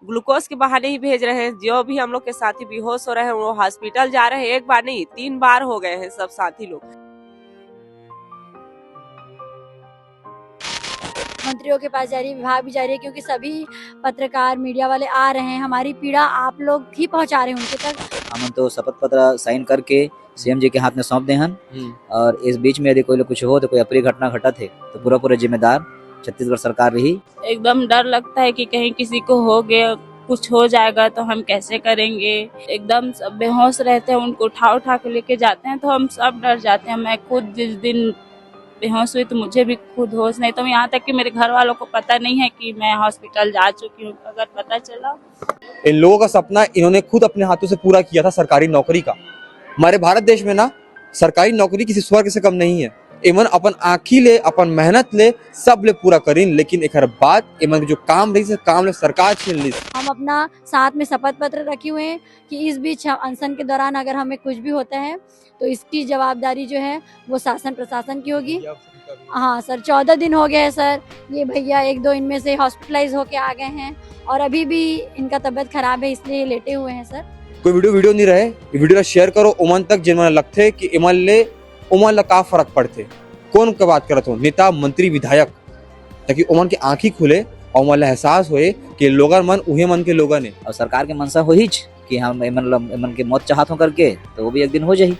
Glucose के बहाने ही भेज रहे हैं। जो भी हम लोग के साथी बेहोश हो रहे हैं वो हॉस्पिटल जा रहे हैं, एक बार नहीं 3 बार हो गए हैं सब साथी लोग। मंत्रियों के पास जा रही है, विभाग भी जा रही है, क्योंकि सभी पत्रकार मीडिया वाले आ रहे हैं, हमारी पीड़ा आप लोग ही पहुंचा रहे हैं उनके तक। हम तो शपथ पत्र साइन करके सीएम जी के हाथ में सौंप दे हन। और इस बीच में यदि कोई कुछ हो तो कोई अप्रिय घटना घटत है तो पूरा जिम्मेदार छत्तीसगढ़ सरकार रही। एकदम डर लगता है कि कहीं किसी को हो गया, कुछ हो जाएगा तो हम कैसे करेंगे। एकदम सब बेहोश रहते हैं, उनको उठा के लेके जाते हैं तो हम सब डर जाते हैं। मैं खुद जिस दिन बेहोश हुई तो मुझे भी खुद होश नहीं, तो यहाँ तक कि मेरे घर वालों को पता नहीं है कि मैं हॉस्पिटल जा चुकी हूँ। अगर पता चला, इन लोगों का सपना इन्होंने खुद अपने हाथों से पूरा किया था, सरकारी नौकरी का। हमारे भारत देश में ना सरकारी नौकरी किसी स्वर्ग से कम नहीं है। एमन अपन आँखी ले, अपन मेहनत ले, सब ले पूरा करीन, लेकिन एक बात एमन जो काम रही से काम ले सरकार छीन ली। हम अपना साथ में शपथ पत्र रखे हुए हैं कि इस बीच अनशन के दौरान अगर हमें कुछ भी होता है तो इसकी जवाबदारी जो है वो शासन प्रशासन की होगी। हाँ सर, 14 दिन हो गए हैं सर। ये भैया 1-2 इनमें से हॉस्पिटलाइज होके आ गए हैं और अभी भी इनका तबीयत खराब है, इसलिए लेटे हुए हैं सर। कोई वीडियो नहीं रहे, ये वीडियो शेयर करो उमन तक जिनमें लगते कि उमन ला का फर्क पड़ते, कौन का बात करत हो, नेता मंत्री विधायक, ताकि उमन की आंखी खुले और उमन ला एहसास होए कि लोगन मन उहे मन के लोगन है। और सरकार के मनसा हो ही कि हम एमन के मौत चाहत हो करके तो वो भी एक दिन हो जाही।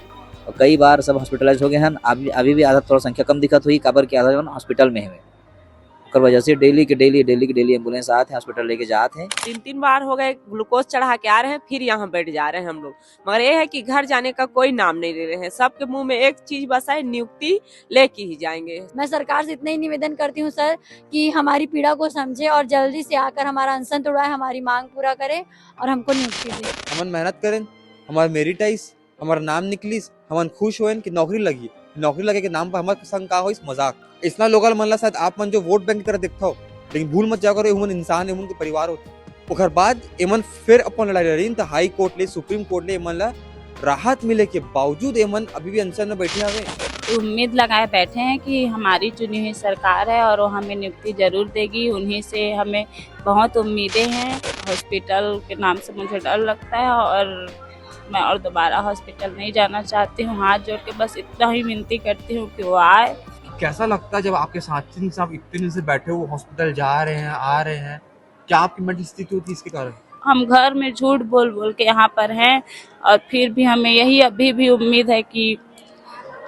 और कई बार सब हॉस्पिटलाइज हो गए हैं, अभी भी आधा थोड़ा संख्या कम दिखत हुई, काबर के आधा जन हॉस्पिटल में है। ओकर वजह से डेली के एम्बुलेंस आते हैं, हॉस्पिटल लेके जाते हैं। 3 बार हो गए ग्लूकोज चढ़ा के आ रहे हैं, फिर यहाँ बैठ जा रहे हैं हम लोग। मगर ये है कि घर जाने का कोई नाम नहीं ले रहे हैं। सबके मुंह में एक चीज बस है, नियुक्ति लेके ही जाएंगे। मैं सरकार से इतना ही निवेदन करती हूँ सर कि हमारी पीड़ा को समझे और जल्दी से आकर हमारा अनशन तोड़ाए, हमारी मांग पूरा करे और हमको नियुक्ति दे। हमन मेहनत करें, हमारा मेरिटाइज, हमारा नाम निकलिस, हमन खुश होएन कि नौकरी लगी। नौकरी लगे के नाम पर हमारे संग का होइस मजाक। इतना लोगल मन ला शायद आप मन जो वोट बैंक की तरह देखता हो, लेकिन भूल मत जाओ, एमन इंसान है, एमन के परिवार होते। ओकर बाद एमन फिर अपन लड़ाई लड़ीन तो हाई कोर्ट ले, सुप्रीम कोर्ट ले एमन ला राहत मिले के बावजूद एमन अभी भी अनशन में बैठे हवे। उम्मीद लगाए बैठे हैं कि हमारी चुनी हुई सरकार है और वो हमें नियुक्ति जरूर देगी। उन्हीं से हमें बहुत उम्मीदें हैं। हॉस्पिटल के नाम से मुझे डर लगता है और मैं और दोबारा हॉस्पिटल नहीं जाना चाहती हूँ। हाथ जोड़ के बस इतना ही विनती करती हूँ कि वो आए। कैसा लगता है जब आपके साथी साहब इतने दिन से बैठे हुए हॉस्पिटल जा रहे हैं, आ रहे हैं, क्या आपकी मेंटल स्थिति होती है इसके कारण? हम घर में झूठ बोल के यहाँ पर हैं और फिर भी हमें यही अभी भी उम्मीद है कि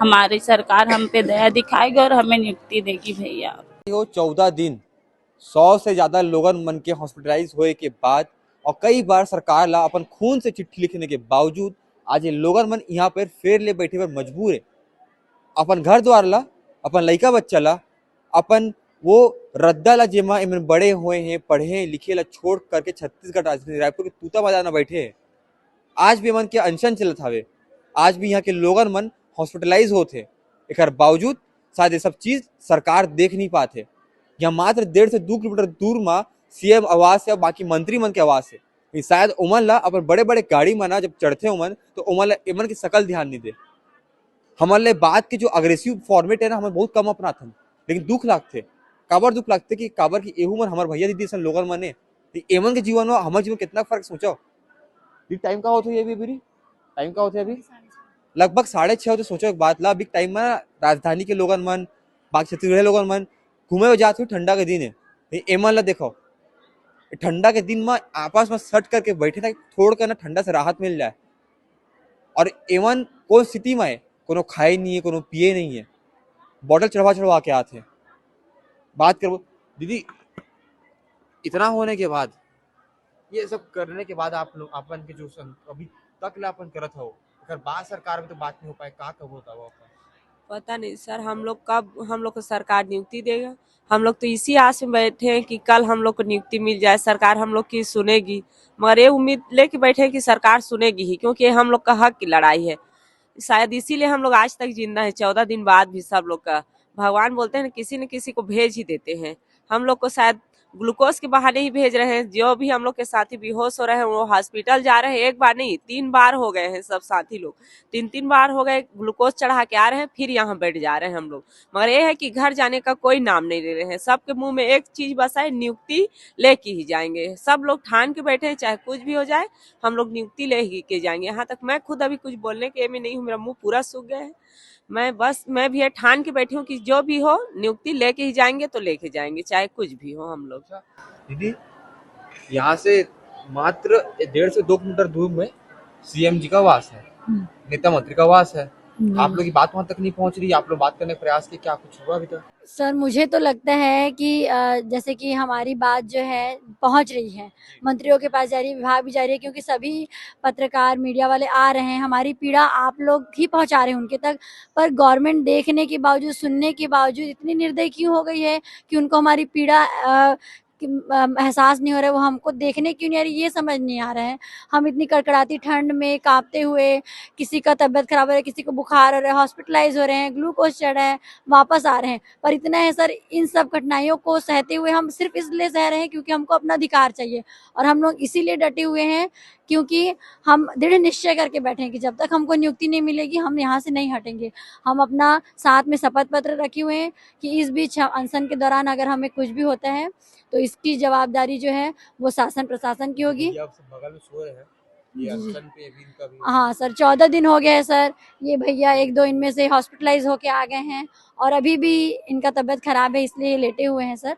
हमारी सरकार हम पे दया दिखाएगी और हमें नियुक्ति देगी। भैया 14 दिन 100 से ज्यादा लोगन मन के हॉस्पिटलाइज होए के बाद और कई बार सरकार ला अपन खून से चिट्ठी लिखने के बावजूद आज ये लोगन मन यहाँ पर फेर ले बैठे पर मजबूर है। अपन घर द्वार ला, अपन लड़का बच्चा ला, अपन वो रद्दा ला जेमा इमन बड़े हुए हैं, पढ़े लिखे ला छोड़ करके छत्तीसगढ़ राजधानी रायपुर के तूता बाजार में बैठे हैं। आज भी मन के अनशन चलत हवे, आज भी यहाँ के लोगन मन हॉस्पिटलाइज होते, एक बावजूद शायद ये सब चीज सरकार देख नहीं पाते। यहाँ मात्र 1.5 से 2 किलोमीटर दूर में सीएम आवास है और बाकी मंत्री मन के आवास है। शायद उमन ला अपन बड़े बड़े गाड़ी मना जब चढ़ते उमन तो उमन ला इमन की शकल ध्यान नहीं दे। हमारे बात के जो अग्रेसिव फॉर्मेट है ना, हमें बहुत कम अपना था, लेकिन दुख लागते, काबर दुख लागते कि काबर की एहू मन हमारे भैया दीदी सन लोगन मन है, एमन के जीवन में हमारे जीवन कितना फर्क सोचो। टाइम का होता है अभी टाइम का होता है अभी लगभग 6:30 होते। सोचो एक बात ला, अभी टाइम में राजधानी के लोगन मन, बाकी छत्तीसगढ़ लोगन मन घूमे हुए जाते हुए, ठंडा के दिन है, एमन ला देखो ठंडा के दिन में आपस में सट करके बैठे था, थोड़ कर ना ठंडा से राहत मिल जाए। और एमन कौन स्थिति में है, कोनो खाए नहीं है, कोनो पिए नहीं है, बॉटल चढ़वा के आते हैं। बात करो दीदी, इतना होने के बाद, ये सब करने के बाद आप लोग अपन के जो अभी तक ला अपन करत हो, अगर बात सरकार में तो बात नहीं हो पाए, का कब होता वो पता नहीं सर, हम लोग कब हम लोग को सरकार नियुक्ति देगा। हम लोग तो इसी आस में बैठे हैं कि कल हम लोग को नियुक्ति मिल जाए, सरकार हम लोग की सुनेगी। मगर ये उम्मीद लेके बैठे हैं कि सरकार सुनेगी ही, क्योंकि ये हम लोग का हक की लड़ाई है। शायद इसीलिए हम लोग आज तक जिंदा है। 14 दिन बाद भी सब लोग का, भगवान बोलते हैं किसी न किसी को भेज ही देते हैं। हम लोग को शायद ग्लूकोज के बहाने ही भेज रहे हैं। जो भी हम लोग के साथी बेहोश हो रहे हैं वो हॉस्पिटल जा रहे हैं, एक बार नहीं 3 बार हो गए हैं सब साथी लोग, 3 बार हो गए, ग्लूकोज चढ़ा के आ रहे हैं फिर यहाँ बैठ जा रहे हैं हम लोग। मगर ये है कि घर जाने का कोई नाम नहीं ले रहे हैं। सबके मुंह में एक चीज बस है, नियुक्ति लेके ही जाएंगे। सब लोग ठान के बैठे हैं चाहे कुछ भी हो जाए हम लोग नियुक्ति ले ही के जाएंगे। यहाँ तक मैं खुद अभी कुछ बोलने के में नहीं हूँ, मेरा मुंह पूरा सूख गया है। मैं भी ये ठान के बैठी हूँ कि जो भी हो नियुक्ति लेके ही जाएंगे तो लेके जाएंगे चाहे कुछ भी हो हम लोग। दीदी, यहाँ से मात्र 1.5 से 2 किलोमीटर दूर में सीएम जी का वास है, नेता मंत्री का वास है। आप लोग की बात वहां तक नहीं पहुंच रही, आप लोग बात करने का प्रयास किए, क्या कुछ हुआ अभी तक? सर मुझे तो लगता है कि जैसे कि हमारी बात जो है पहुंच रही है, मंत्रियों के पास जा रही है, विभाग भी जा रही है, क्योंकि सभी पत्रकार मीडिया वाले आ रहे हैं, हमारी पीड़ा आप लोग ही पहुंचा रहे हैं उनके तक। पर गवर्नमेंट देखने के बावजूद, सुनने के बावजूद इतनी निर्दयी क्यों हो गई है कि उनको हमारी पीड़ा एहसास नहीं हो रहा है, वो हमको देखने क्यों नहीं आ रही ये समझ नहीं आ रहा है। हम इतनी कड़कड़ाती ठंड में कांपते हुए, किसी का तबीयत खराब हो रहा है, किसी को बुखार हो रहा है, हॉस्पिटलाइज हो रहे हैं, ग्लूकोज चढ़ रहा है, वापस आ रहे हैं। पर इतना है सर, इन सब कठिनाइयों को सहते हुए हम सिर्फ इसलिए सह रहे हैं क्योंकि हमको अपना अधिकार चाहिए, और हम लोग इसीलिए डटे हुए हैं क्योंकि हम दृढ़ निश्चय करके बैठे हैं कि जब तक हमको नियुक्ति नहीं मिलेगी हम यहाँ से नहीं हटेंगे। हम अपना साथ में शपथ पत्र रखे हुए हैं कि इस बीच अनशन के दौरान अगर हमें कुछ भी होता है तो इसकी जवाबदारी जो है वो शासन प्रशासन की होगी। बगल में सो रहे हैं, ये अनशन पे भी इनका भी। हाँ सर, 14 दिन हो गए हैं सर। ये भैया 1-2 इनमें से हॉस्पिटलाइज होके आ गए हैं और अभी भी इनका तबीयत खराब है इसलिए लेटे हुए हैं सर।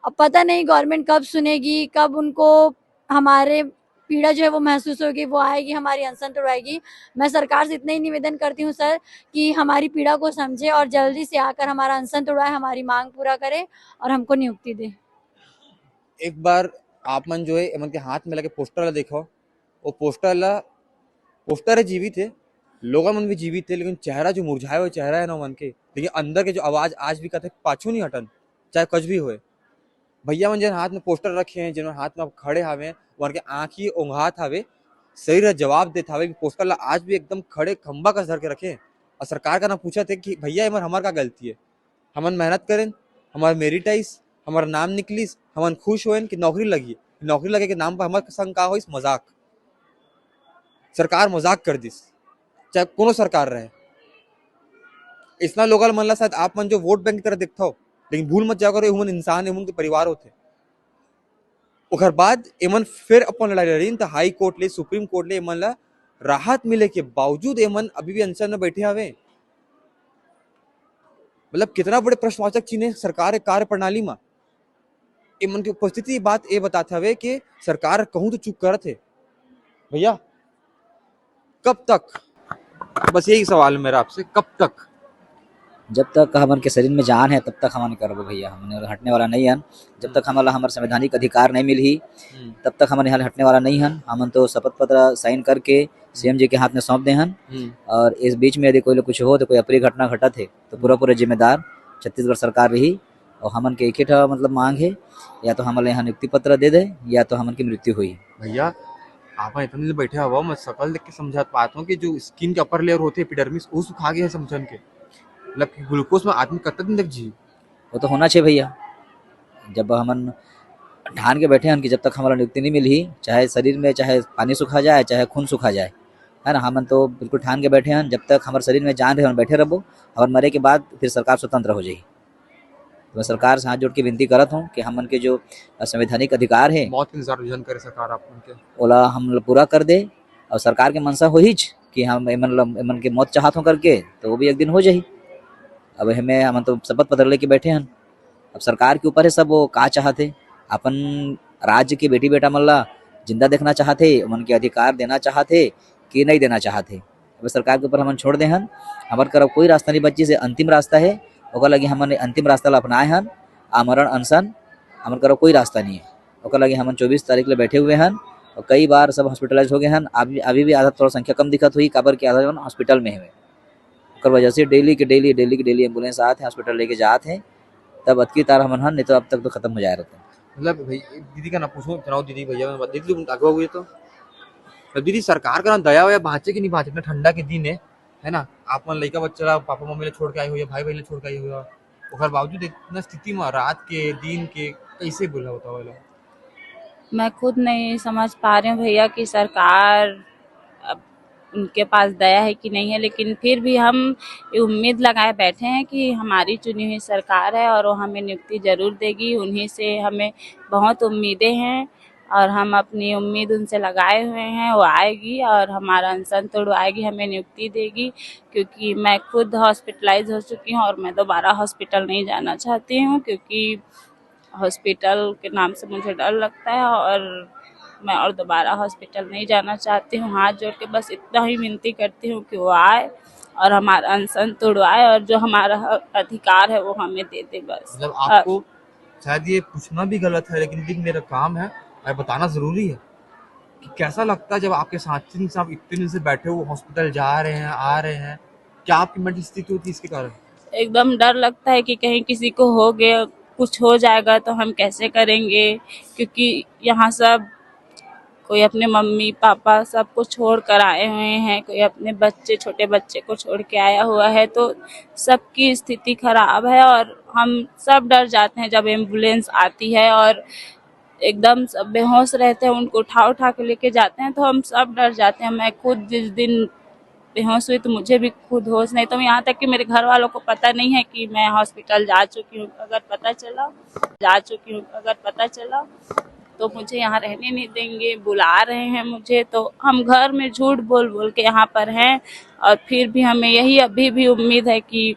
अब पता नहीं गवर्नमेंट कब सुनेगी, कब उनको हमारे पीड़ा जो है वो महसूस होगी, वो आएगी, हमारी अनशन तोड़ाएगी। मैं सरकार से इतना ही निवेदन करती हूँ सर कि हमारी पीड़ा को समझे और जल्दी से आकर हमारा अनशन तोड़ाए, हमारी मांग पूरा करे और हमको नियुक्ति दे। एक बार आप मन जो है एमन के हाथ में लगे पोस्टर ला देखो, वो पोस्टर है जीवित है, लोग मन भी जीवित है, लेकिन चेहरा जो मुरझाया हुआ चेहरा है ना मन के, लेकिन अंदर के जो आवाज आज भी कहते पाछू नहीं हटन, चाहे कुछ भी होए। भैया मन जिन हाथ में पोस्टर रखे हैं, जिन हाथ में आप खड़े हावे, वन के आँखी ओंघात हावे, शरीर जवाब देते हावे कि पोस्टर ला आज भी एकदम खड़े खंबा का धर के रखे। और सरकार का ना पूछा थे कि भैया एमन हमार का गलती है, हमन मेहनत करें, हमार मेरिटाइज, हमारा नाम निकलिस, हमन खुश होएन कि नौकरी लगी, नौकरी लगे के नाम पर हमारे संग का होइस मजाक, सरकार मजाक कर दिस, चाहे कोनो सरकार रहे। इतना लोगल मन ला शायद आप मन जो वोट बैंक की तरह देखता हो, लेकिन भूल मत जाकर एमन इंसान, एमन के परिवार होते। ओकर बाद एमन फिर अपन लड़ाई लड़ी तो हाई कोर्ट ले, सुप्रीम कोर्ट ले, एमन ला राहत मिले के बावजूद एमन अभी भी अनशन में बैठे हवे। मतलब कितना बड़े प्रश्नवाचक चिन्ह सरकार के कार्य प्रणाली में। एमन की उपस्थिति बात ये बताते हवे कि सरकार कहूं तो चुप करत है। भैया कब तक, बस यही सवाल है मेरा आपसे, कब तक? जब तक हमारे के शरीर में जान है तब तक हम करबो भैया, हमने हटने वाला नहीं हन। जब तक हमारा हमारे संवैधानिक अधिकार नहीं मिली तब तक हमारे यहाँ हटने वाला नहीं हन। हम तो शपथ पत्र साइन करके सीएम जी के हाथ में सौंप दे हन। और इस बीच में यदि कोई कुछ हो तो कोई अप्रिय घटना घटा थे तो पूरा जिम्मेदार छत्तीसगढ़ सरकार रही। और हमन के एक ही मतलब मांग है, या तो हमारे यहाँ नियुक्ति पत्र दे दे या तो हमन की मृत्यु हुई। भैया आप इतने बैठे हुआ, मैं शकल देख के समझा पाता हूँ कि जो स्किन के अपर लेयर होते हैं एपिडर्मिस, वो सुखा गया है समझन के। मतलब ग्लूकोज में आदमी कतक दिन तक जी, वो तो होना चाहिए भैया। जब हमन ठान के बैठे हैं कि जब तक हमारा नियुक्ति नहीं मिली, चाहे शरीर में चाहे पानी सुखा जाए चाहे खून सुखा जाए, है ना, हमन तो बिल्कुल ठान के बैठे हैं। जब तक हमारे शरीर में जान रहे हम बैठे रहो, और मरे के बाद फिर सरकार स्वतंत्र हो जाएगी। तो मैं सरकार से हाथ जोड़ के विनती करत हूँ कि हमन के जो संवैधानिक अधिकार है, मौत के इंतजार विजन करे सरकार आप उनके ओला हम पूरा कर दे। और सरकार के मनसा हो ही कि हम एमन के मौत चाहत हो करके, तो वो भी एक दिन हो जाही। अब हमें हम तो शपथ पत्र लेके बैठे हैं। अब सरकार के ऊपर है सब, वो का चाहते अपन राज्य के बेटी बेटा मल्ला जिंदा देखना चाहते, उनके के अधिकार देना चाहते कि नहीं देना चाहते। अब सरकार के ऊपर हम छोड़ दे हन। हमारे तरफ कोई रास्ता नहीं बची, से अंतिम रास्ता है, ओकर लगे हमने अंतिम रास्ता ला अपनाए हन, आमरण अनशन। हमारे तरफ कोई रास्ता नहीं है, ओकर लगे हम 24 तारीख ले बैठे हुए हैं। और कई बार सब हॉस्पिटलाइज हो गए हैं। अभी भी आधा थोड़ा संख्या कम दिखत हुई, काबर के आधा जन हॉस्पिटल में है। ओकर वजह से डेली के डेली एम्बुलेंस आते हैं, हॉस्पिटल लेके जाते हैं, तब अतकी तार हमन हन, नहीं तो अब तक तो खत्म हो जाए रहते। मतलब भाई दीदी का ना पूछो, चुनाव दीदी भैया मैं दीदी लोग आगे हुए तो दीदी सरकार का ना दया वया भाचे कि नहीं भाचे, ठंडा के दिन है ना, आप मन लड़का बच्चा पापा मम्मी ले छोड़ के आए हुए, भाई बहन ले छोड़ के आए हुए, ओकर बावजूद इतना स्थिति में रात के दिन के कैसे बोला होता वाला। मैं खुद नहीं समझ पा रही हूँ भैया कि सरकार अब उनके पास दया है कि नहीं है, लेकिन फिर भी हम ये उम्मीद लगाए बैठे हैं कि हमारी चुनी हुई सरकार है और वो हमें नियुक्ति ज़रूर देगी। उन्हीं से हमें बहुत उम्मीदें हैं और हम अपनी उम्मीद उनसे लगाए हुए हैं, वो आएगी और हमारा अनशन तोड़वाएगी, हमें नियुक्ति देगी। क्योंकि मैं खुद हॉस्पिटलाइज हो चुकी हूँ और मैं दोबारा हॉस्पिटल नहीं जाना चाहती हूँ, क्योंकि हॉस्पिटल के नाम से मुझे डर लगता है और मैं और दोबारा हॉस्पिटल नहीं जाना चाहती हूँ। हाथ जोड़ के बस इतना ही विनती करती हूँ कि वो आए और हमारा अनशन तोड़वाए और जो हमारा अधिकार है वो हमें दे दे बस। मतलब आपको शायद ये पूछना भी गलत है, लेकिन मेरा काम है और बताना जरूरी है कि कैसा लगता है जब आपके साथी साहब इतने दिन से बैठे हुए हॉस्पिटल जा रहे हैं, आ रहे हैं, क्या आपकी मेंटल स्थिति होती है इसके कारण? एकदम डर लगता है कि कहीं किसी को हो गया, कुछ हो जाएगा तो हम कैसे करेंगे, क्योंकि यहाँ सब कोई अपने मम्मी पापा सबको छोड़ कर आए हुए हैं, कोई अपने बच्चे छोटे बच्चे को छोड़ के आया हुआ है, तो सबकी स्थिति खराब है और हम सब डर जाते हैं जब एम्बुलेंस आती है और एकदम सब बेहोश रहते हैं, उनको उठा उठा के लेके जाते हैं तो हम सब डर जाते हैं। मैं खुद जिस दिन बेहोश हुई तो मुझे भी खुद होश नहीं, तो यहाँ तक कि मेरे घर वालों को पता नहीं है कि मैं हॉस्पिटल जा चुकी हूँ। अगर पता चला तो मुझे यहाँ रहने नहीं देंगे, बुला रहे हैं मुझे, तो हम घर में झूठ बोल बोल के यहाँ पर हैं और फिर भी हमें यही अभी भी उम्मीद है कि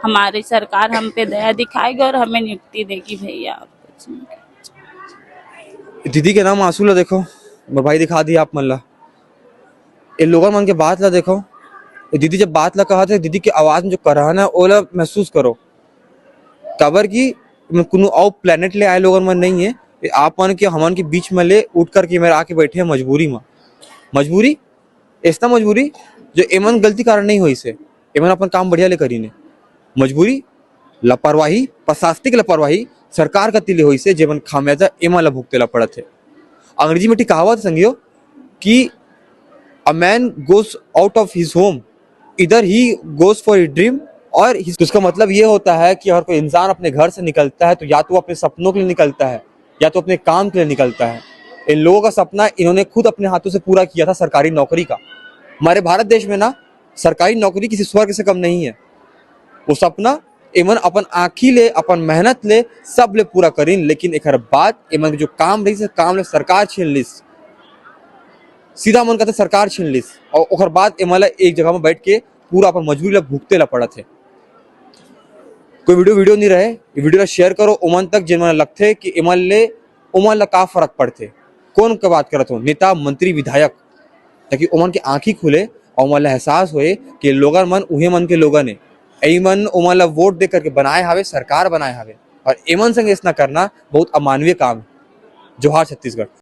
हमारी सरकार हम पे दया दिखाएगी और हमें नियुक्ति देगी भैया। कुछ नहीं। दीदी के नाम आंसू ला देखो, मोर भाई दिखा दिया आप मन ला, इन लोगों मन के बात ला देखो। दीदी जब बात ला कहा था, दीदी की आवाज में जो कराहना है ओला महसूस करो, काबर की कुछ और प्लेनेट ले आए लोगन मन नहीं है, आप मन के हमन के बीच में ले उठ करके मेरे आके बैठे हैं मजबूरी में। मजबूरी ऐसा मजबूरी जो एमन गलती कारण नहीं हुई से, एमन अपन काम बढ़िया ले करी ने। मजबूरी लापरवाही, प्रशासनिक लापरवाही सरकार का तिले हुई से जेमन खामियाजा एमन ला भुगते ला पड़त है। अंग्रेजी में कहावत संगियो कि a man goes out of his home इधर ही गोस फॉर ए ड्रीम, और उसका मतलब ये होता है कि अगर कोई इंसान अपने घर से निकलता है तो या तो अपने सपनों के लिए निकलता है या तो अपने काम के लिए निकलता है। इन लोगों का सपना इन्होंने खुद अपने हाथों से पूरा किया था, सरकारी नौकरी का। हमारे भारत देश में ना सरकारी नौकरी किसी स्वर्ग से कम नहीं है। वो सपना एमन अपन आँखी ले, अपन मेहनत ले, सब ले पूरा करीन, लेकिन एक बात एमन जो काम रही से काम ले सरकार छीन लिस, सीधा मन कहते सरकार छीन लिस, और ओकर बाद एमन एक जगह में बैठ के पूरा अपन मजबूरी ला भुगते ला पड़ा थे। कोई वीडियो नहीं रहे, ये वीडियो ला शेयर करो उमन तक जिन मन लगते कि उमन ला का फर्क पड़ते, कौन का बात करत हो, नेता मंत्री विधायक, ताकि उमन के आंखी खुले और उमन ला एहसास होए कि लोगन मन उहे मन के लोगन है, एमन उमन ला वोट दे करके बनाए हावे, सरकार बनाए हावे, और एमन संग ऐसा करना बहुत अमानवीय काम है। जोहार छत्तीसगढ़।